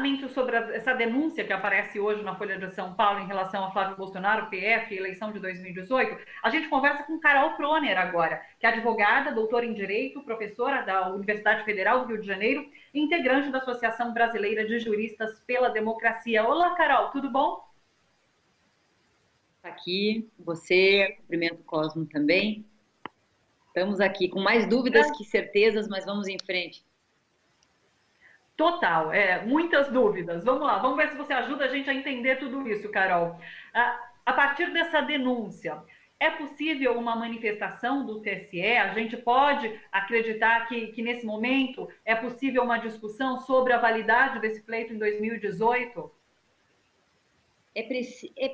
justamente sobre essa denúncia que aparece hoje na Folha de São Paulo em relação a Flávio Bolsonaro, PF, eleição de 2018, a gente conversa com Carol Proner agora, que é advogada, doutora em Direito, professora da Universidade Federal do Rio de Janeiro e integrante da Associação Brasileira de Juristas pela Democracia. Olá, Carol, tudo bom? Aqui, você, cumprimento o Cosmo também. Estamos aqui com mais dúvidas que certezas, mas vamos em frente. Total, muitas dúvidas. Vamos lá, vamos ver se você ajuda a gente a entender tudo isso, Carol. A partir dessa denúncia, é possível uma manifestação do TSE? A gente pode acreditar que nesse momento é possível uma discussão sobre a validade desse pleito em 2018?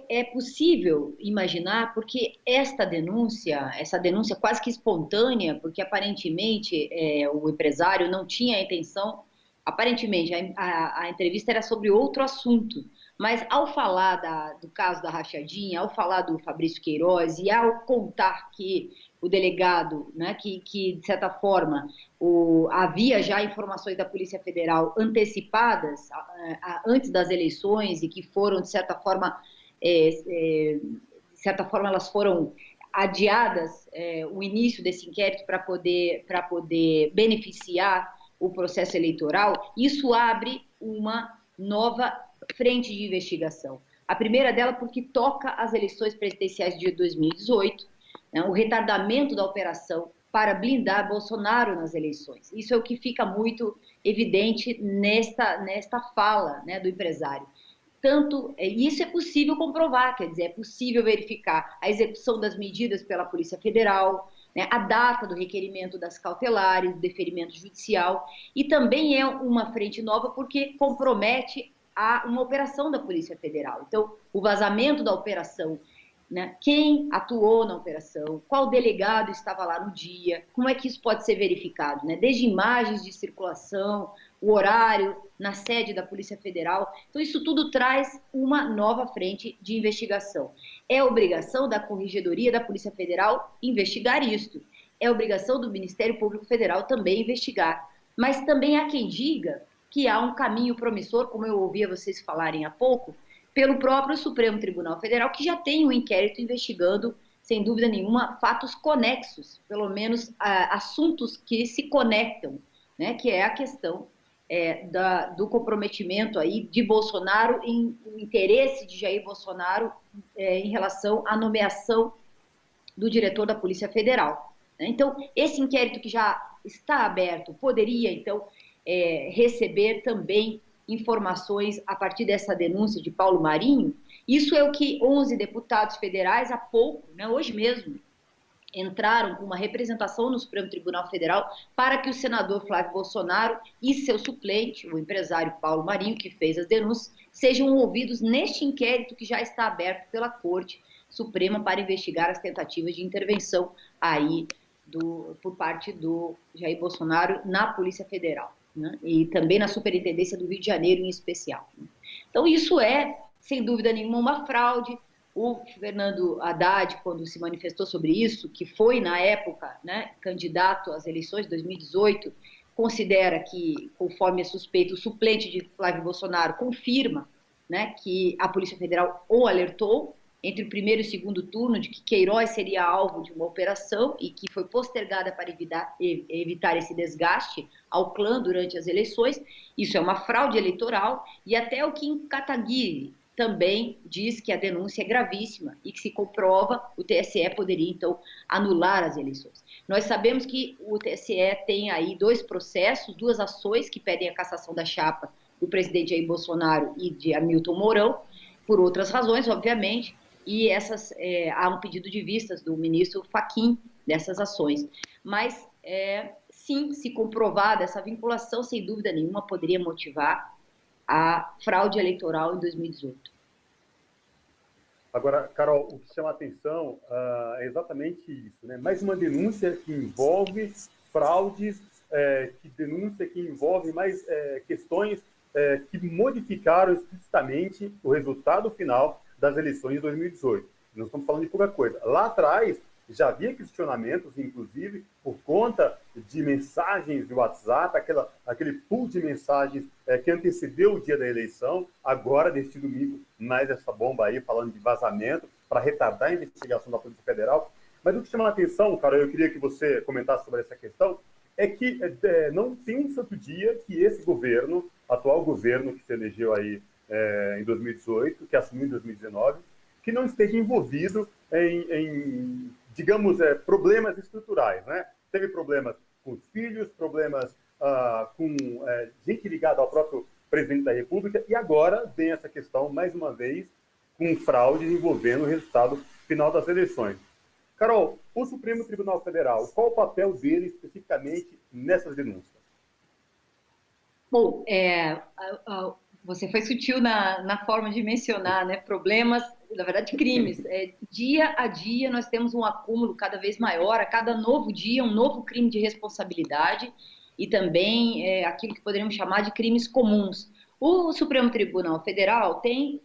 É possível imaginar, porque essa denúncia quase que espontânea, porque aparentemente o empresário não tinha a intenção, aparentemente a entrevista era sobre outro assunto, mas ao falar do caso da rachadinha, ao falar do Fabrício Queiroz e ao contar que o delegado, né, que de certa forma havia já informações da Polícia Federal antecipadas antes das eleições e que foram, de certa forma, elas foram adiadas, o início desse inquérito para poder beneficiar o processo eleitoral. Isso abre uma nova frente de investigação. A primeira dela porque toca as eleições presidenciais de 2018, né, o retardamento da operação para blindar Bolsonaro nas eleições. Isso é o que fica muito evidente nesta fala, né, do empresário. Isso é possível comprovar, quer dizer, é possível verificar a execução das medidas pela Polícia Federal, né, a data do requerimento das cautelares, do deferimento judicial, e também é uma frente nova porque compromete uma operação da Polícia Federal. Então, o vazamento da operação, né, quem atuou na operação, qual delegado estava lá no dia, como é que isso pode ser verificado, né? Desde imagens de circulação, o horário na sede da Polícia Federal. Então, isso tudo traz uma nova frente de investigação. É obrigação da Corregedoria da Polícia Federal investigar isto. É obrigação do Ministério Público Federal também investigar. Mas também há quem diga que há um caminho promissor, como eu ouvia vocês falarem há pouco, pelo próprio Supremo Tribunal Federal, que já tem um inquérito investigando, sem dúvida nenhuma, fatos conexos, pelo menos assuntos que se conectam, né, que é a questão do comprometimento aí de Bolsonaro, o interesse de Jair Bolsonaro em relação à nomeação do diretor da Polícia Federal. Né? Então, esse inquérito que já está aberto poderia, então, receber também informações a partir dessa denúncia de Paulo Marinho. Isso é o que 11 deputados federais há pouco, né, hoje mesmo, entraram com uma representação no Supremo Tribunal Federal para que o senador Flávio Bolsonaro e seu suplente, o empresário Paulo Marinho, que fez as denúncias, sejam ouvidos neste inquérito que já está aberto pela Corte Suprema para investigar as tentativas de intervenção aí por parte do Jair Bolsonaro na Polícia Federal, né? E também na Superintendência do Rio de Janeiro em especial. Então isso é, sem dúvida nenhuma, uma fraude. O Fernando Haddad, quando se manifestou sobre isso, que foi, na época, né, candidato às eleições de 2018, considera que, conforme é suspeito, o suplente de Flávio Bolsonaro confirma, né, que a Polícia Federal o alertou entre o primeiro e o segundo turno de que Queiroz seria alvo de uma operação e que foi postergada para evitar esse desgaste ao clã durante as eleições. Isso é uma fraude eleitoral, e até o Kim Kataguiri também diz que a denúncia é gravíssima e que, se comprova, o TSE poderia, então, anular as eleições. Nós sabemos que o TSE tem aí 2 processos, 2 ações que pedem a cassação da chapa do presidente Jair Bolsonaro e de Hamilton Mourão, por outras razões, obviamente, e há um pedido de vistas do ministro Fachin dessas ações. Mas, sim, se comprovada essa vinculação, sem dúvida nenhuma, poderia motivar a fraude eleitoral em 2018. Agora, Carol, o que chama a atenção é exatamente isso, né? Mais uma denúncia que envolve fraudes, denúncia que envolve mais questões que modificaram explicitamente o resultado final das eleições de 2018. Nós estamos falando de pouca coisa. Lá atrás, já havia questionamentos, inclusive, por conta de mensagens do WhatsApp, aquele pool de mensagens que antecedeu o dia da eleição, agora, neste domingo, mais essa bomba aí, falando de vazamento, para retardar a investigação da Polícia Federal. Mas o que chama a atenção, cara, eu queria que você comentasse sobre essa questão, é que não tem um santo dia que esse governo, atual governo que se elegeu aí em 2018, que assumiu em 2019, que não esteja envolvido em digamos, problemas estruturais, né? Teve problemas com os filhos, problemas com gente ligada ao próprio presidente da República, e agora vem essa questão, mais uma vez, com fraudes envolvendo o resultado final das eleições. Carol, o Supremo Tribunal Federal, qual o papel dele especificamente nessas denúncias? Bom, você foi sutil na forma de mencionar, né, problemas, na verdade, crimes. Dia a dia nós temos um acúmulo cada vez maior, a cada novo dia um novo crime de responsabilidade e também aquilo que poderíamos chamar de crimes comuns. O Supremo Tribunal Federal tem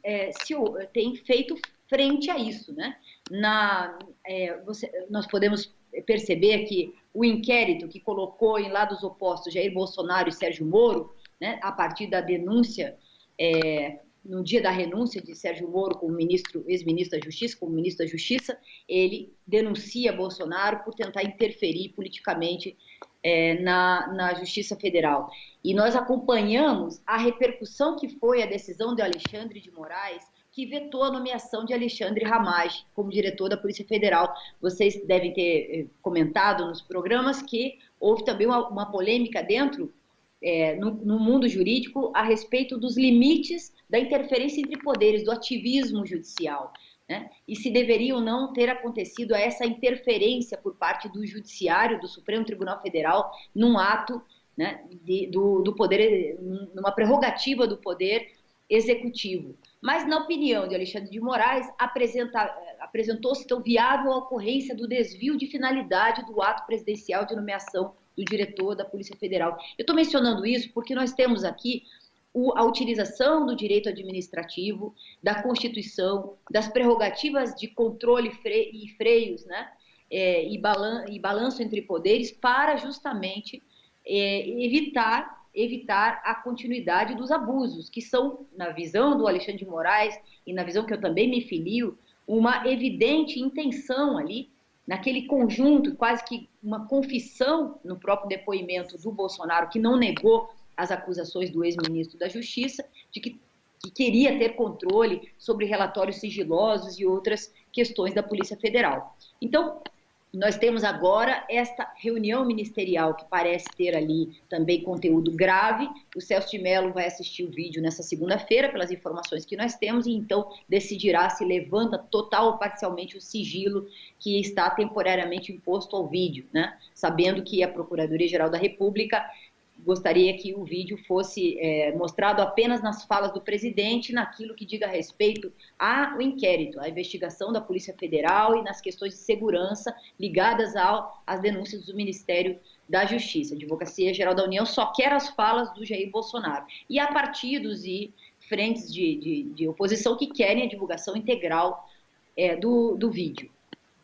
feito frente a isso, né? Nós podemos perceber que o inquérito que colocou em lados opostos Jair Bolsonaro e Sérgio Moro, né, a partir da denúncia, no dia da renúncia de Sérgio Moro como ex-ministro da Justiça, ele denuncia Bolsonaro por tentar interferir politicamente na Justiça Federal. E nós acompanhamos a repercussão que foi a decisão de Alexandre de Moraes, que vetou a nomeação de Alexandre Ramage como diretor da Polícia Federal. Vocês devem ter comentado nos programas que houve também uma polêmica dentro, no mundo jurídico, a respeito dos limites da interferência entre poderes, do ativismo judicial, né? E se deveria ou não ter acontecido essa interferência por parte do Judiciário, do Supremo Tribunal Federal, num ato, né, do poder, numa prerrogativa do poder executivo. Mas, na opinião de Alexandre de Moraes, apresentou-se tão viável a ocorrência do desvio de finalidade do ato presidencial de nomeação do diretor da Polícia Federal. Eu estou mencionando isso porque nós temos aqui a utilização do direito administrativo, da Constituição, das prerrogativas de controle e freios, né, e balanço entre poderes para justamente evitar a continuidade dos abusos, que são, na visão do Alexandre de Moraes e na visão que eu também me filio, uma evidente intenção ali, naquele conjunto, quase que uma confissão no próprio depoimento do Bolsonaro, que não negou as acusações do ex-ministro da Justiça, de que queria ter controle sobre relatórios sigilosos e outras questões da Polícia Federal. Então, nós temos agora esta reunião ministerial que parece ter ali também conteúdo grave. O Celso de Mello vai assistir o vídeo nessa segunda-feira, pelas informações que nós temos, e então decidirá se levanta total ou parcialmente o sigilo que está temporariamente imposto ao vídeo, né? Sabendo que a Procuradoria-Geral da República gostaria que o vídeo fosse mostrado apenas nas falas do presidente, naquilo que diga respeito ao inquérito, à investigação da Polícia Federal e nas questões de segurança ligadas às denúncias do Ministério da Justiça. A Advocacia Geral da União só quer as falas do Jair Bolsonaro. E há partidos e frentes de oposição que querem a divulgação integral do vídeo.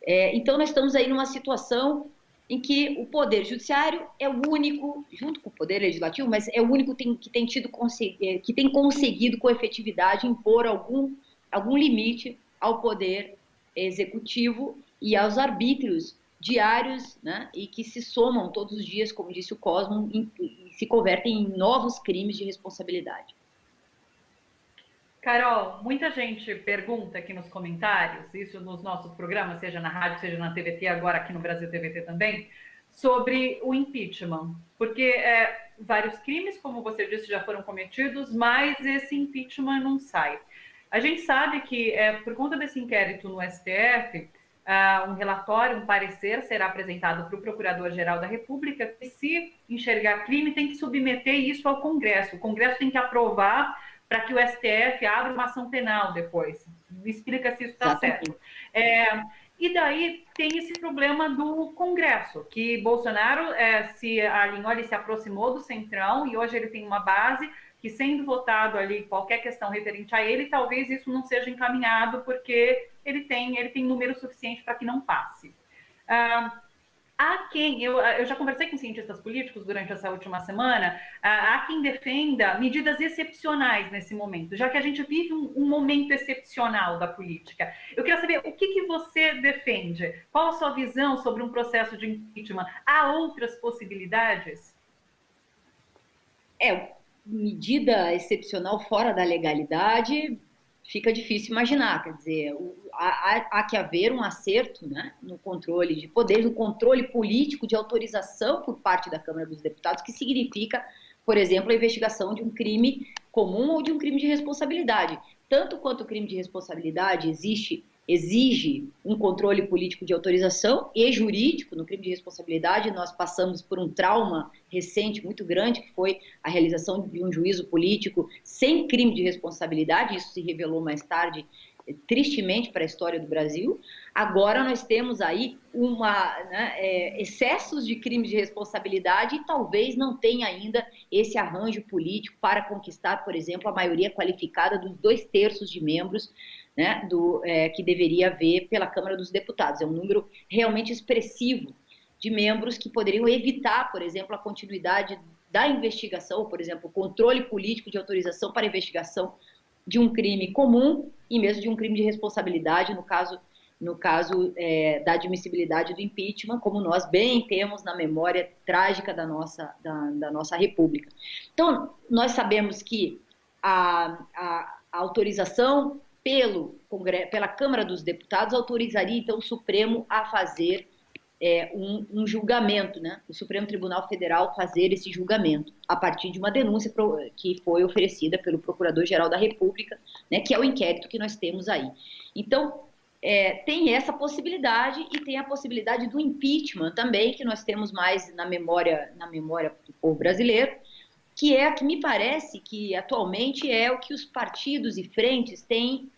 Então, nós estamos aí numa situação em que o Poder Judiciário é o único, junto com o Poder Legislativo, mas é o único que tem conseguido com efetividade impor algum limite ao Poder Executivo e aos arbítrios diários, né, e que se somam todos os dias, como disse o Cosmo, e se convertem em novos crimes de responsabilidade. Carol, muita gente pergunta aqui nos comentários, isso nos nossos programas, seja na rádio, seja na TVT, agora aqui no Brasil TVT também, sobre o impeachment. Porque vários crimes, como você disse, já foram cometidos, mas esse impeachment não sai. A gente sabe que, por conta desse inquérito no STF, um relatório, um parecer será apresentado para o Procurador-Geral da República, que, se enxergar crime, tem que submeter isso ao Congresso. O Congresso tem que aprovar para que o STF abra uma ação penal depois. Me explica se isso está certo. E daí tem esse problema do Congresso, que Bolsonaro se alinhou, ele se aproximou do Centrão e hoje ele tem uma base que, sendo votado ali qualquer questão referente a ele, talvez isso não seja encaminhado porque ele tem número suficiente para que não passe. Há quem, eu já conversei com cientistas políticos durante essa última semana, há quem defenda medidas excepcionais nesse momento, já que a gente vive um momento excepcional da política. Eu queria saber o que você defende? Qual a sua visão sobre um processo de impeachment? Há outras possibilidades? Medida excepcional fora da legalidade, fica difícil imaginar. Quer dizer, há que haver um acerto, né, no controle de poderes, no controle político de autorização por parte da Câmara dos Deputados, que significa, por exemplo, a investigação de um crime comum ou de um crime de responsabilidade. Tanto quanto o crime de responsabilidade exige um controle político de autorização e jurídico. No crime de responsabilidade, nós passamos por um trauma recente muito grande, que foi a realização de um juízo político sem crime de responsabilidade. Isso se revelou mais tarde, tristemente, para a história do Brasil. Agora nós temos aí excessos de crimes de responsabilidade e talvez não tenha ainda esse arranjo político para conquistar, por exemplo, a maioria qualificada dos 2/3 de membros, né, que deveria haver pela Câmara dos Deputados. É um número realmente expressivo de membros que poderiam evitar, por exemplo, a continuidade da investigação, por exemplo, o controle político de autorização para investigação de um crime comum e mesmo de um crime de responsabilidade, no caso da admissibilidade do impeachment, como nós bem temos na memória trágica da nossa República. Então, nós sabemos que a autorização pela Câmara dos Deputados autorizaria, então, o Supremo a fazer um julgamento, né? O Supremo Tribunal Federal fazer esse julgamento a partir de uma denúncia que foi oferecida pelo Procurador-Geral da República, né, que é o inquérito que nós temos aí. Então, tem essa possibilidade e tem a possibilidade do impeachment também, que nós temos mais na memória do povo brasileiro, que é a que me parece que atualmente é o que os partidos e frentes têm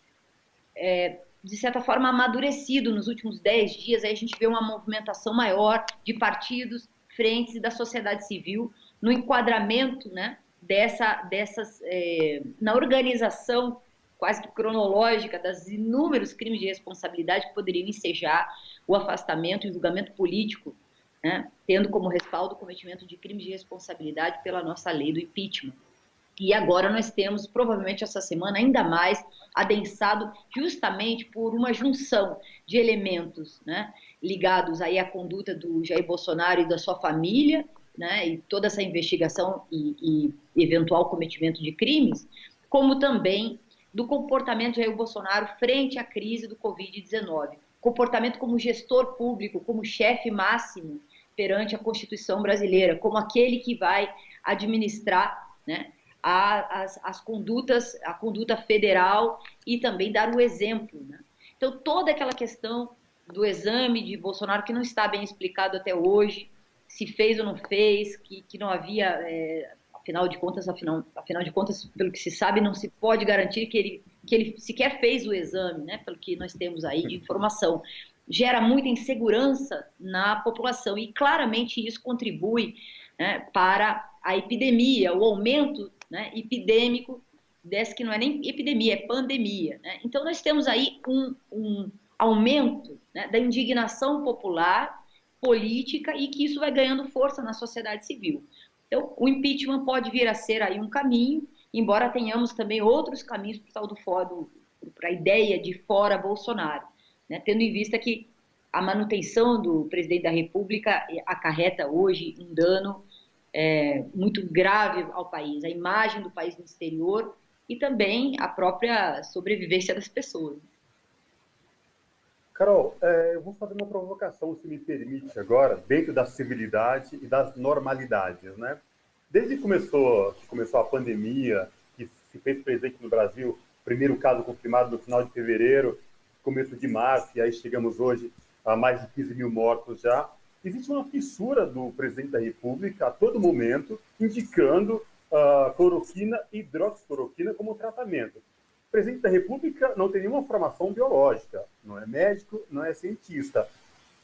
de certa forma, amadurecido nos últimos 10 dias. Aí a gente vê uma movimentação maior de partidos, frentes e da sociedade civil no enquadramento, né, na organização quase que cronológica das inúmeros crimes de responsabilidade que poderiam ensejar o afastamento e o julgamento político, né, tendo como respaldo o cometimento de crimes de responsabilidade pela nossa lei do impeachment. E agora nós temos, provavelmente essa semana, ainda mais adensado justamente por uma junção de elementos, né, ligados aí à conduta do Jair Bolsonaro e da sua família, né, e toda essa investigação e eventual cometimento de crimes, como também do comportamento de Jair Bolsonaro frente à crise do Covid-19. Comportamento como gestor público, como chefe máximo perante a Constituição brasileira, como aquele que vai administrar, né, a conduta federal e também dar o exemplo, né? Então, toda aquela questão do exame de Bolsonaro, que não está bem explicado até hoje, se fez ou não fez, que não havia, afinal de contas, pelo que se sabe, não se pode garantir que ele sequer fez o exame, né? Pelo que nós temos aí de informação. Gera muita insegurança na população e claramente isso contribui, né, para a epidemia, o aumento, né, epidêmico desse, que não é nem epidemia, é pandemia, né? Então nós temos aí um aumento, né, da indignação popular, política, e que isso vai ganhando força na sociedade civil. Então o impeachment pode vir a ser aí um caminho, embora tenhamos também outros caminhos para a ideia de fora Bolsonaro, né, tendo em vista que a manutenção do presidente da República acarreta hoje um dano muito grave ao país, a imagem do país no exterior e também a própria sobrevivência das pessoas. Carol, eu vou fazer uma provocação, se me permite agora, dentro da civilidade e das normalidades, né? Desde que começou a pandemia, que se fez presente no Brasil, primeiro caso confirmado no final de fevereiro, começo de março, e aí chegamos hoje a mais de 15 mil mortos já, existe uma fissura do presidente da República a todo momento, indicando cloroquina e hidroxicloroquina como tratamento. O presidente da República não tem nenhuma formação biológica, não é médico, não é cientista.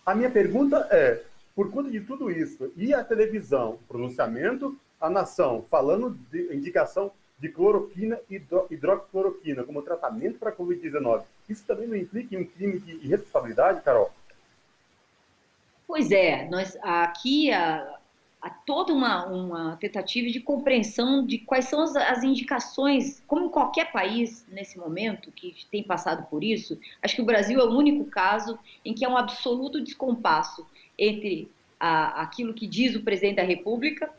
A minha pergunta é, por conta de tudo isso, e a televisão, pronunciamento, a nação, falando de indicação de cloroquina e hidroxicloroquina como tratamento para a Covid-19, isso também não implica em um crime de irresponsabilidade, Carol? Pois é, aqui há toda uma tentativa de compreensão de quais são as indicações, como qualquer país nesse momento que tem passado por isso. Acho que o Brasil é o único caso em que há um absoluto descompasso entre aquilo que diz o presidente da República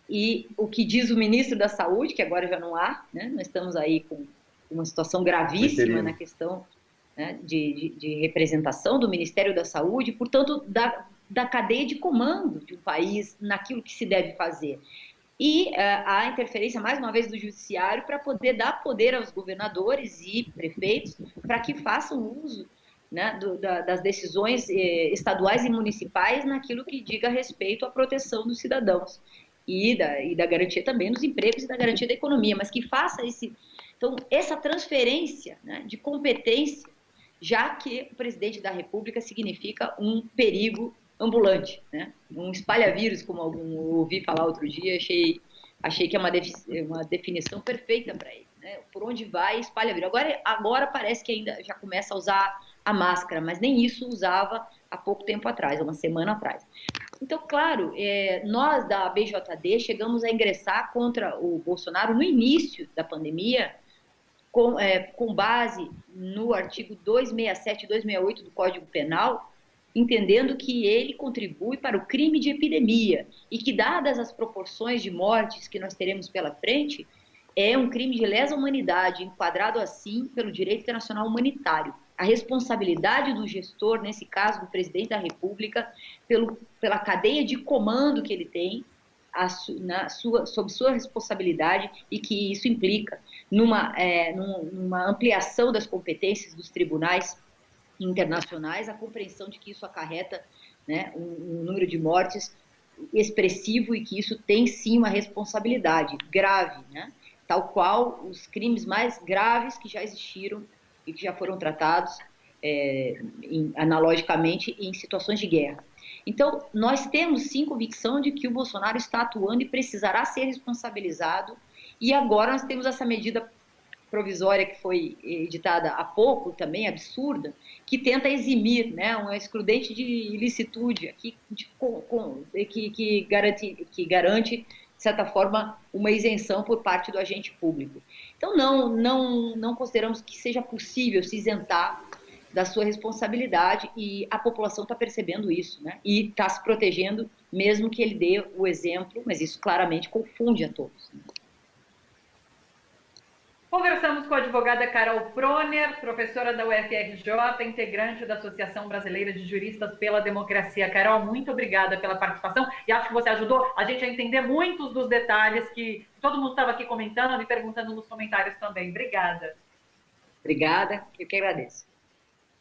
e o que diz o ministro da Saúde, que agora já não há, né? Nós estamos aí com uma situação gravíssima na questão, né, de representação do Ministério da Saúde, portanto, da cadeia de comando de um país naquilo que se deve fazer. E a interferência, mais uma vez, do judiciário para poder dar poder aos governadores e prefeitos para que façam uso, né, das decisões estaduais e municipais naquilo que diga respeito à proteção dos cidadãos e da garantia também dos empregos e da garantia da economia, mas que faça então, essa transferência, né, de competência, já que o presidente da República significa um perigo ambulante, né? Um espalha-vírus, como eu ouvi falar outro dia, achei que é uma definição perfeita para ele, né? Por onde vai, espalha-vírus. Agora parece que ainda já começa a usar a máscara, mas nem isso usava há pouco tempo atrás, uma semana atrás. Então, claro, nós da BJD chegamos a ingressar contra o Bolsonaro no início da pandemia, com base no artigo 267 e 268 do Código Penal, entendendo que ele contribui para o crime de epidemia e que, dadas as proporções de mortes que nós teremos pela frente, é um crime de lesa humanidade, enquadrado assim pelo direito internacional humanitário. A responsabilidade do gestor, nesse caso do presidente da República, pela cadeia de comando que ele tem, sob sua responsabilidade, e que isso implica numa ampliação das competências dos tribunais internacionais, a compreensão de que isso acarreta, né, um número de mortes expressivo e que isso tem sim uma responsabilidade grave, né, tal qual os crimes mais graves que já existiram e que já foram tratados analogicamente em situações de guerra. Então, nós temos sim convicção de que o Bolsonaro está atuando e precisará ser responsabilizado, e agora nós temos essa medida provisória que foi editada há pouco, também absurda, que tenta eximir, né, uma excludente de ilicitude, que garante, de certa forma, uma isenção por parte do agente público. Então, não consideramos que seja possível se isentar da sua responsabilidade, e a população está percebendo isso, né? E está se protegendo, mesmo que ele dê o exemplo, mas isso claramente confunde a todos, né? Conversamos com a advogada Carol Proner, professora da UFRJ, integrante da Associação Brasileira de Juristas pela Democracia. Carol, muito obrigada pela participação, e acho que você ajudou a gente a entender muitos dos detalhes que todo mundo estava aqui comentando e perguntando nos comentários também. Obrigada. Obrigada, eu que agradeço.